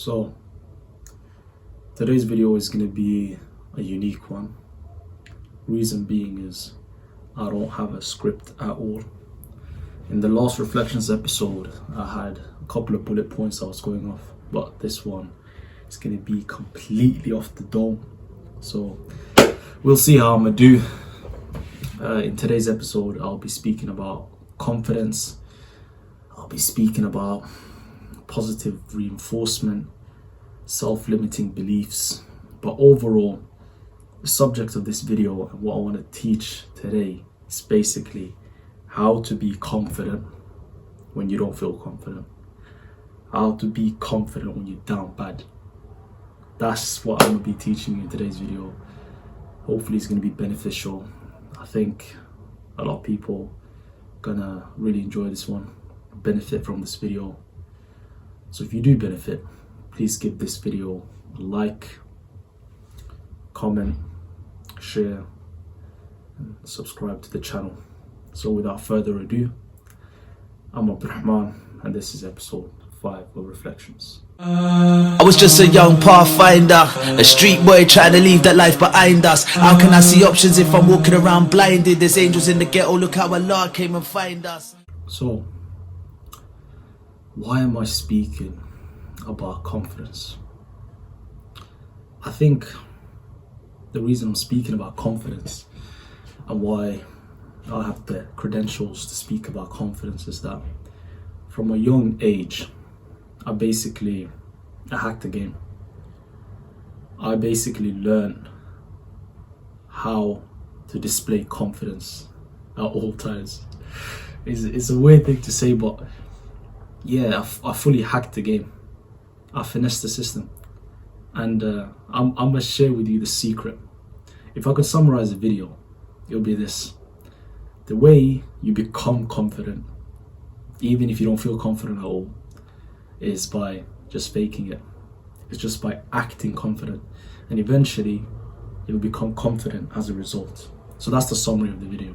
So today's video is going to be a unique one. Reason being is I don't have a script at all. In the last reflections episode, I had a couple of bullet points I was going off, but this one is going to be completely off the dome. So we'll see how I'm going to do. In today's episode, I'll be speaking about confidence. I'll be speaking about positive reinforcement, self-limiting beliefs. But overall, the subject of this video and what I want to teach today is basically how to be confident when you don't feel confident. How to be confident when you're down bad. That's what I'm going to be teaching you in today's video. Hopefully it's going to be beneficial. I think a lot of people are going to really enjoy this one, benefit from this video. So if you do benefit, please give this video a like, comment, share, and subscribe to the channel. So without further ado, I'm Abdurrahman, and this is episode 5 of Reflections. I was just a young pathfinder, a street boy trying to leave that life behind us. How can I see options if I'm walking around blinded? There's angels in the ghetto, look how Allah came and find us. So, why am I speaking about confidence? I think the reason I'm speaking about confidence and why I have the credentials to speak about confidence is that from a young age, I hacked the game. I basically learned how to display confidence at all times. It's a weird thing to say, but yeah, I fully hacked the game. I finessed the system. And I'm gonna share with you the secret. If I could summarize the video, it'll be this. The way you become confident, even if you don't feel confident at all, is by just faking it. It's just by acting confident. And eventually, you'll become confident as a result. So that's the summary of the video.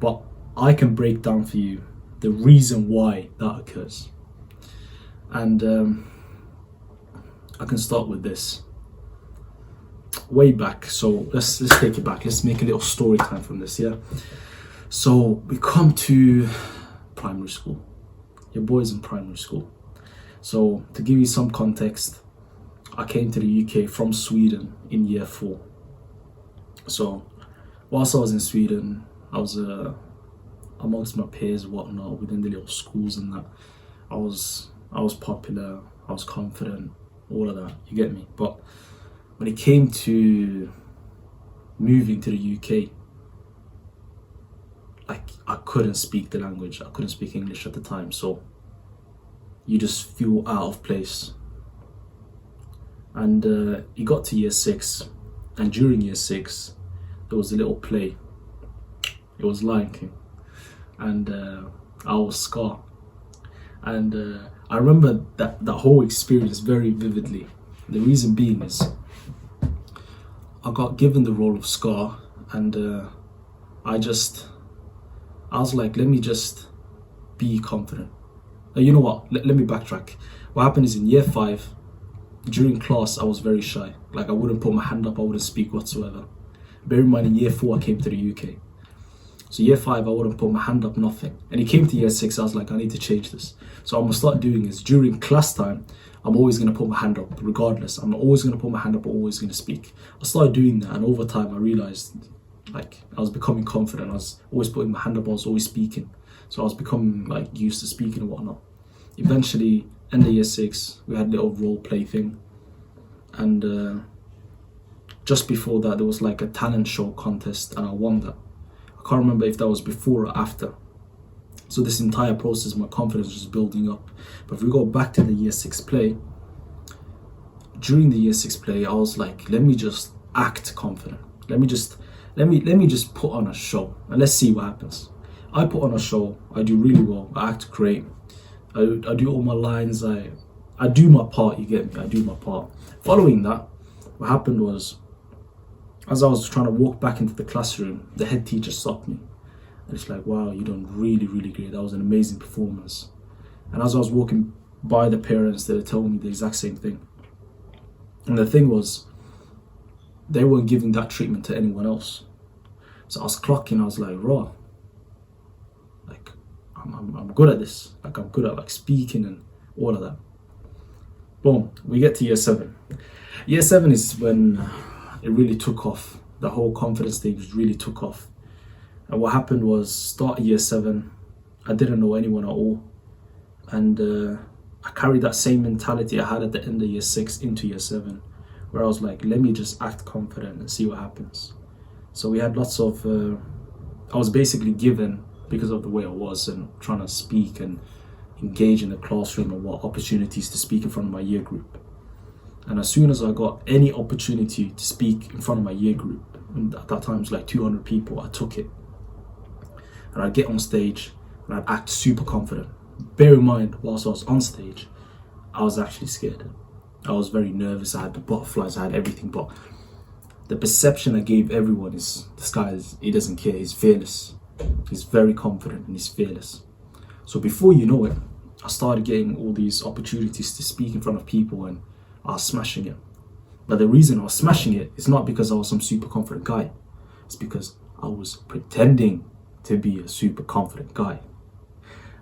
But I can break down for you the reason why that occurs. And I can start with this. Way back, so let's take it back. Let's make a little story time from this, yeah? So we come to primary school. Your boy's in primary school. So to give you some context, I came to the UK from Sweden in year 4. So whilst I was in Sweden, I was amongst my peers and whatnot within the little schools and that. I was popular, I was confident, all of that, you get me? But when it came to moving to the UK, like, I couldn't speak the language, I couldn't speak English at the time, so you just feel out of place. And it got to year 6, and during year 6 there was a little play. It was Lion King, and I was Scar, and I remember that whole experience very vividly. The reason being is I got given the role of Scar, and I was like, let me just be confident. You know what, let me backtrack. What happened is in year 5, during class, I was very shy. Like, I wouldn't put my hand up, I wouldn't speak whatsoever. Bear in mind, in year 4, I came to the UK. So year 5, I wouldn't put my hand up, nothing. And it came to year 6, I was like, I need to change this. So I'm gonna start doing is, during class time, I'm always gonna put my hand up, regardless. I'm always gonna put my hand up, always gonna speak. I started doing that, and over time, I realized, like, I was becoming confident. I was always putting my hand up, I was always speaking. So I was becoming, like, used to speaking and whatnot. Eventually, end of year 6, we had a little role play thing. And just before that, there was like a talent show contest, and I won that. I can't remember if that was before or after. So this entire process, my confidence was building up. But if we go back to the year 6 play, during the year 6 play, I was like, let me just act confident. Let me just put on a show, and let's see what happens. I put on a show, I do really well, I act great, I do all my lines, I do my part, you get me, I do my part. Following that, what happened was, as I was trying to walk back into the classroom, the head teacher stopped me. And it's like, wow, you done really, really great, that was an amazing performance. And as I was walking by the parents that told me the exact same thing. And the thing was, they weren't giving that treatment to anyone else. So I was clocking, I was like, raw. Like, I'm good at this. Like, I'm good at like speaking and all of that. Boom, we get to year 7. Year 7 is when it really took off. The whole confidence thing really took off. And what happened was, start year 7, I didn't know anyone at all. And I carried that same mentality I had at the end of year 6 into year 7, where I was like, let me just act confident and see what happens. So we had lots of, I was basically given, because of the way I was and trying to speak and engage in the classroom and what opportunities to speak in front of my year group. And as soon as I got any opportunity to speak in front of my year group, and at that time it was like 200 people, I took it. And I'd get on stage and I'd act super confident. Bear in mind, whilst I was on stage, I was actually scared. I was very nervous, I had the butterflies, I had everything, but the perception I gave everyone is, this guy, he doesn't care, he's fearless. He's very confident and he's fearless. So before you know it, I started getting all these opportunities to speak in front of people and I was smashing it. But the reason I was smashing it is not because I was some super confident guy. It's because I was pretending to be a super confident guy.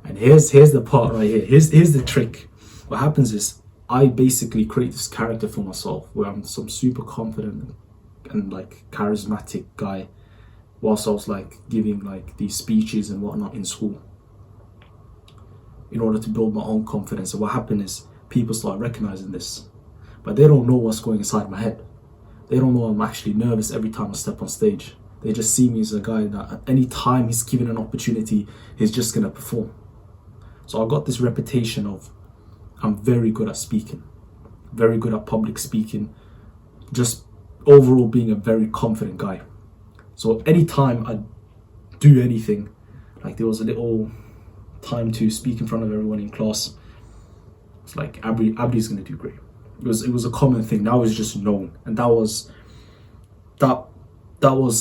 And here's the part right here. Here's the trick. What happens is, I basically create this character for myself where I'm some super confident and like charismatic guy, whilst I was like giving like these speeches and whatnot in school, in order to build my own confidence. And what happened is, people start recognizing this, but they don't know what's going inside my head. They don't know I'm actually nervous every time I step on stage. They just see me as a guy that at any time he's given an opportunity, he's just gonna perform. So I got this reputation of, I'm very good at speaking, very good at public speaking, just overall being a very confident guy. So anytime I do anything, like there was a little time to speak in front of everyone in class, it's like, Abdi's gonna do great. It was a common thing. Now it's just known, and that was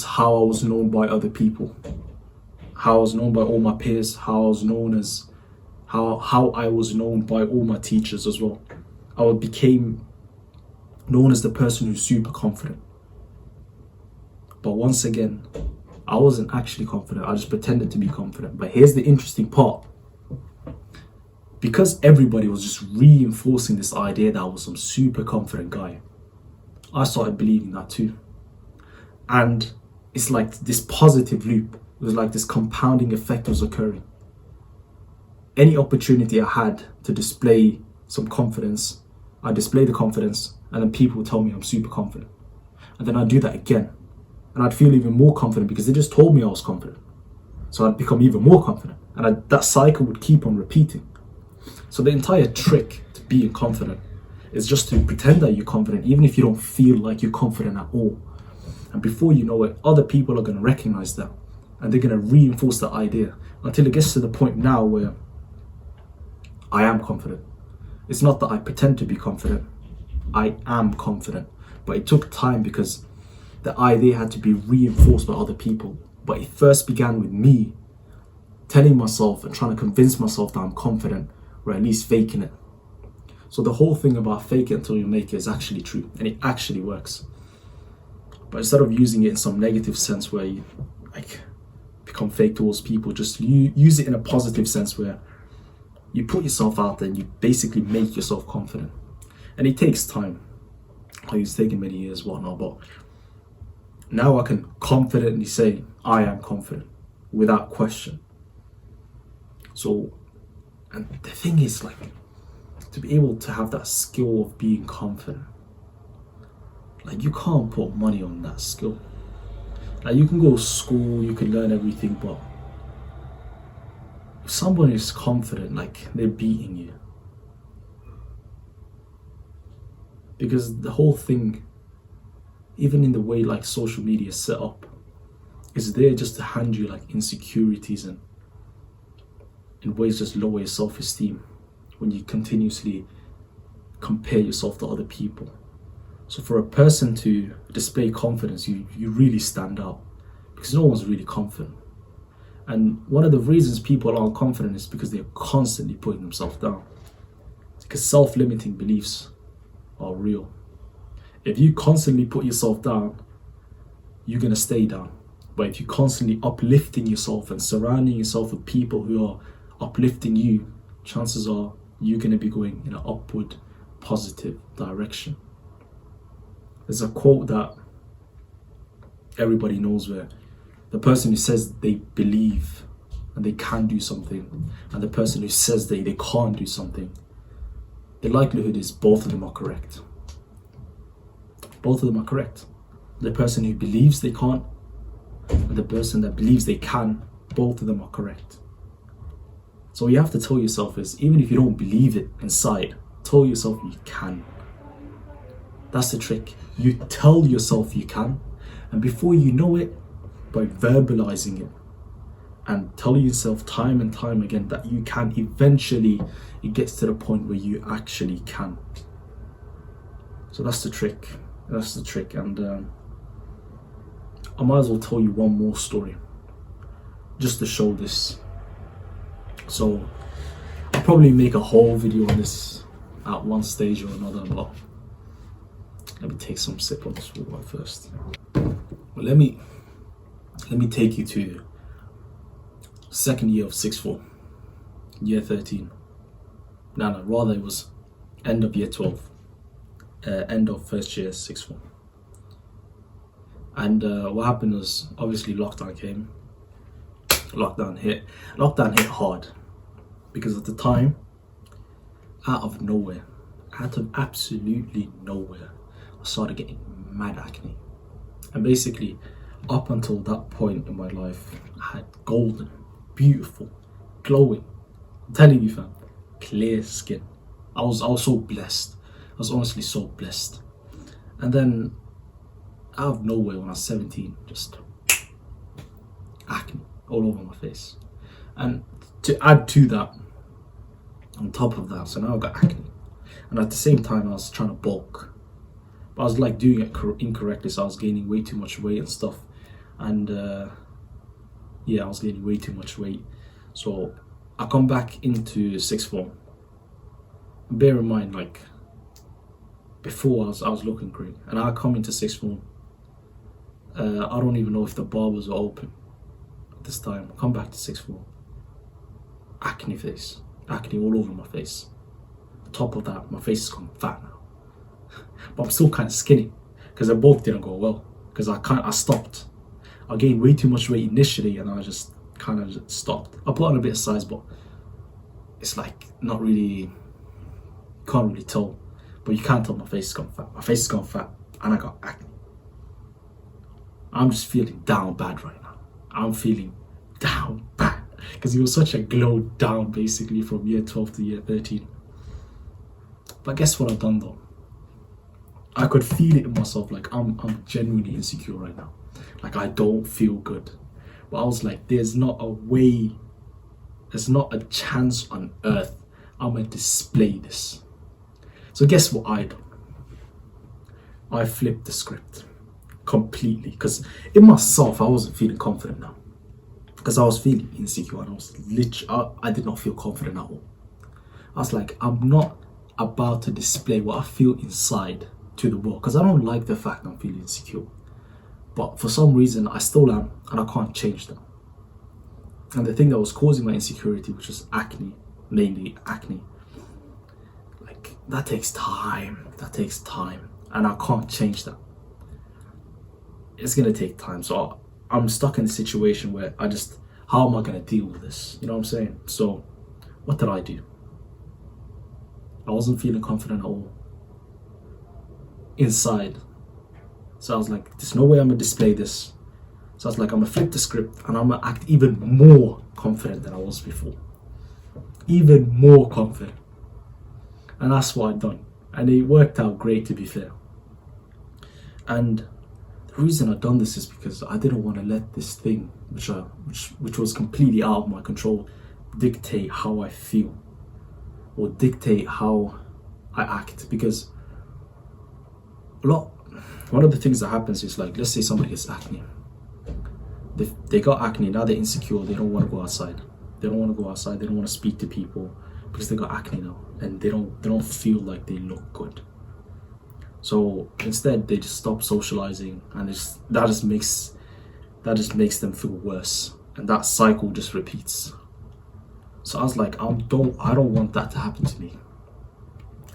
how I was known by other people, how I was known by all my peers, how I was known as how I was known by all my teachers as well. I became known as the person who's super confident. But once again, I wasn't actually confident. I just pretended to be confident. But here's the interesting part. Because everybody was just reinforcing this idea that I was some super confident guy, I started believing that too. And it's like this positive loop. It was like this compounding effect was occurring. Any opportunity I had to display some confidence, I display the confidence, and then people would tell me I'm super confident. And then I'd do that again. And I'd feel even more confident because they just told me I was confident. So I'd become even more confident. And that cycle would keep on repeating. So the entire trick to being confident is just to pretend that you're confident, even if you don't feel like you're confident at all. And before you know it, other people are going to recognize that. And they're going to reinforce that idea until it gets to the point now where I am confident. It's not that I pretend to be confident. I am confident. But it took time because the idea had to be reinforced by other people. But it first began with me telling myself and trying to convince myself that I'm confident, or at least faking it. So the whole thing about fake it until you make it is actually true, and it actually works. But instead of using it in some negative sense where you like become fake towards people, just use it in a positive sense where you put yourself out there and you basically make yourself confident. And it takes time. Like, it's taken many years, whatnot, but now I can confidently say I am confident without question. So, and the thing is, like, to be able to have that skill of being confident, like, you can't put money on that skill. Like, you can go to school, you can learn everything, but if someone is confident, like, they're beating you. Because the whole thing, even in the way like social media is set up, is there just to hand you like insecurities and in ways just lower your self-esteem when you continuously compare yourself to other people. So for a person to display confidence, you really stand out because no one's really confident. And one of the reasons people aren't confident is because they're constantly putting themselves down. Because self-limiting beliefs are real. If you constantly put yourself down, you're going to stay down. But if you're constantly uplifting yourself and surrounding yourself with people who are uplifting you, chances are you're going to be going in an upward, positive direction. There's a quote that everybody knows where the person who says they believe and they can do something, and the person who says they can't do something, the likelihood is both of them are correct. Both of them are correct. The person who believes they can't and the person that believes they can, both of them are correct. So what you have to tell yourself is, even if you don't believe it inside, tell yourself you can. That's the trick. You tell yourself you can, and before you know it, by verbalizing it and telling yourself time and time again that you can, eventually it gets to the point where you actually can. So that's the trick. That's the trick. And I might as well tell you one more story just to show this. So I'll probably make a whole video on this at one stage or another, but let me take some sip on this water first. Well, let me take you to second year of sixth form, year 13. No, rather it was end of year 12, end of first year sixth form. And what happened was, obviously lockdown came. Lockdown hit hard, because at the time, out of nowhere, out of absolutely nowhere, I started getting mad acne. And basically, up until that point in my life, I had golden, beautiful, glowing, I'm telling you fam, clear skin. I was so blessed. I was honestly so blessed. And then out of nowhere, when I was 17, just acne all over my face. And to add to that, on top of that, so now I got acne. And at the same time, I was trying to bulk. But I was like doing it incorrectly, so I was gaining way too much weight and stuff. And yeah, I was gaining way too much weight. So I come back into sixth form. Bear in mind, like, before I was looking great. And I come into sixth form. I don't even know if the barbers are open at this time. I come back to sixth form. Acne face. Acne all over my face. On top of that, my face has gone fat now. But I'm still kind of skinny, because the bulk didn't go well. Because I stopped. I gained way too much weight initially, and I just kind of stopped. I put on a bit of size, but it's like not really, can't really tell. But you can't tell my face has gone fat. My face has gone fat, and I got acne. I'm just feeling down bad right now. I'm feeling down bad, because it was such a glow down basically from year 12 to year 13. But guess what I've done though? I could feel it in myself, like I'm genuinely insecure right now. Like, I don't feel good. But I was like, there's not a way, there's not a chance on earth I'm gonna display this. So guess what I done? I flipped the script completely, because in myself I wasn't feeling confident now, because I was feeling insecure, and I was literally, I did not feel confident at all. I was like, I'm not about to display what I feel inside to the world, because I don't like the fact I'm feeling insecure. But for some reason I still am, and I can't change that. And the thing that was causing my insecurity, which was acne, mainly acne, like, that takes time, and I can't change that. It's gonna take time. So I'm stuck in a situation where how am I gonna deal with this? You know what I'm saying? So what did I do? I wasn't feeling confident at all inside. So I was like, there's no way I'm gonna display this. So I was like, I'm gonna flip the script, and I'm gonna act even more confident than I was before. Even more confident. And that's what I've done. And it worked out great, to be fair. And the reason I've done this is because I didn't want to let this thing, which was completely out of my control, dictate how I feel, or dictate how I act. Because one of the things that happens is, like, let's say somebody gets acne. They got acne, now they're insecure, they don't want to go outside. They don't want to speak to people. because they got acne now, and they don't feel like they look good. So instead, they just stop socializing, and that just makes them feel worse, and that cycle just repeats. So I was like, I don't want that to happen to me.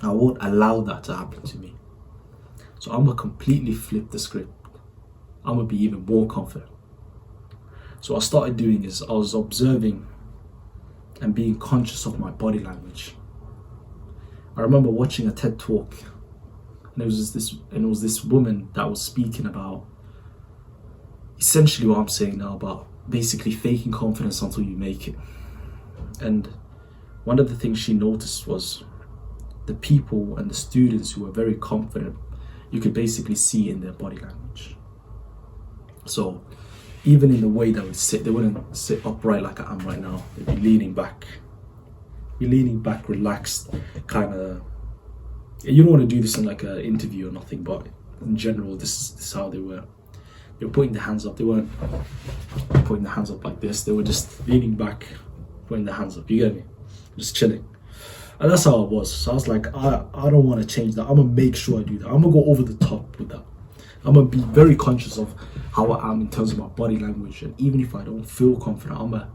I won't allow that to happen to me. So I'm gonna completely flip the script. I'm gonna be even more confident. So what I started doing is I was observing and being conscious of my body language. I remember watching a TED talk, and it was this woman that was speaking about essentially what I'm saying now, about basically faking confidence until you make it. And one of the things she noticed was the people and the students who were very confident, you could basically see in their body language. So even in the way they would sit, they wouldn't sit upright like I am right now. They'd be leaning back, relaxed, kind of. You don't want to do this in like an interview or nothing, but in general, this is how they were. They were putting their hands up. They weren't putting their hands up like this. They were just leaning back, putting their hands up. You get me? Just chilling. And that's how it was. So I was like, I don't want to change that. I'm going to make sure I do that. I'm going to go over the top with that. I'm going to be very conscious of how I am in terms of my body language. And even if I don't feel confident, I'm going to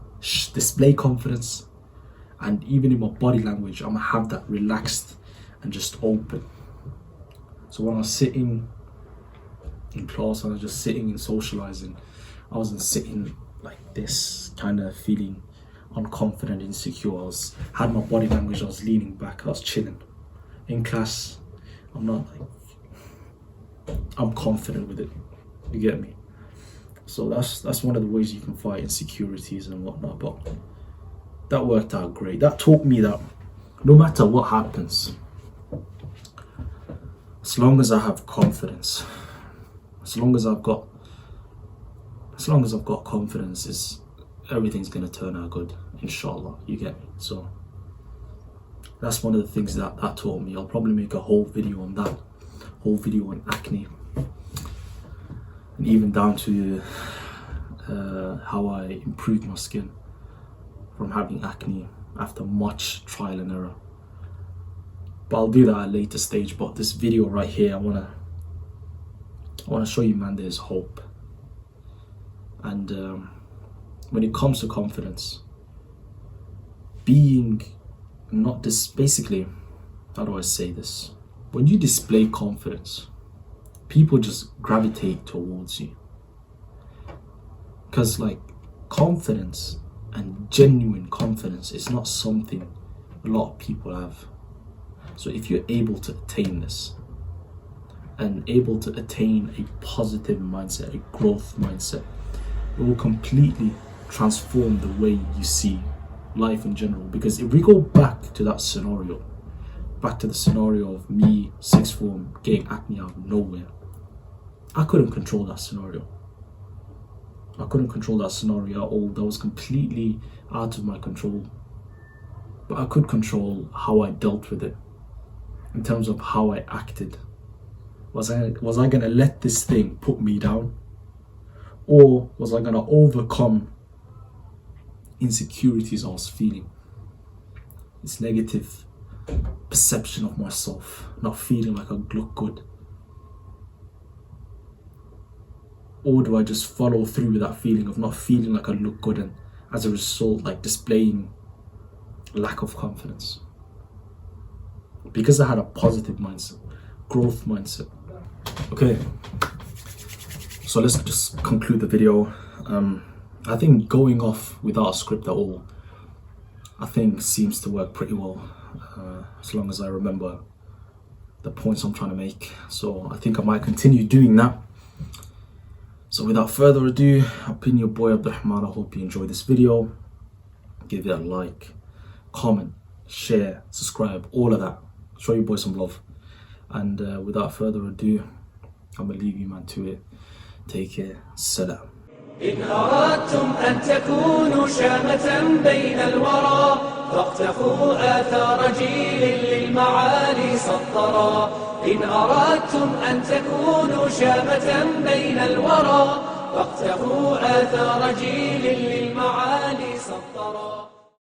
display confidence. And even in my body language, I'm going to have that relaxed and just open. So when I was sitting in class, when I was just sitting and socializing, I wasn't sitting like this, kind of feeling unconfident, insecure. Had my body language, I was leaning back, I was chilling. In class, I'm not like, I'm confident with it. You get me? So that's one of the ways you can fight insecurities and whatnot. But that worked out great. That taught me that no matter what happens, as long as I have confidence, as long as I've got confidence, everything's gonna turn out good, inshallah. You get me? So that's one of the things that taught me. I'll probably make a whole video on that, whole video on acne, and even down to how I improved my skin from having acne after much trial and error. But I'll do that at a later stage. But this video right here, I wanna show you, man, there's hope. And when it comes to confidence, being not this, basically, how do I say this? When you display confidence, people just gravitate towards you. Because like confidence and genuine confidence is not something a lot of people have. So if you're able to attain this, and able to attain a positive mindset, a growth mindset, it will completely transform the way you see life in general. Because if we go back to that scenario, back to the scenario of me, sixth form, getting acne out of nowhere, I couldn't control that scenario. I couldn't control that scenario at all. That was completely out of my control. But I could control how I dealt with it, in terms of how I acted. Was I gonna let this thing put me down? Or was I gonna overcome insecurities I was feeling? This negative perception of myself, not feeling like I look good. Or do I just follow through with that feeling of not feeling like I look good, and as a result, like displaying lack of confidence? Because I had a positive mindset, growth mindset. Okay, so let's just conclude the video. I think going off without a script at all, I think seems to work pretty well, as long as I remember the points I'm trying to make. So I think I might continue doing that. So without further ado, I've been your boy Abdurrahman. I hope you enjoyed this video. Give it a like, comment, share, subscribe, all of that. Show your boy some love. And without further ado, I'm gonna leave you, man, to it. Take care. Salam. إن أردتم أن تكونوا شامة بين الورى فاقتفوا آثار جيل للمعالي سطرا. إن أردتم أن تكونوا شامة بين الورى فاقتفوا آثار جيل للمعالي سطرا.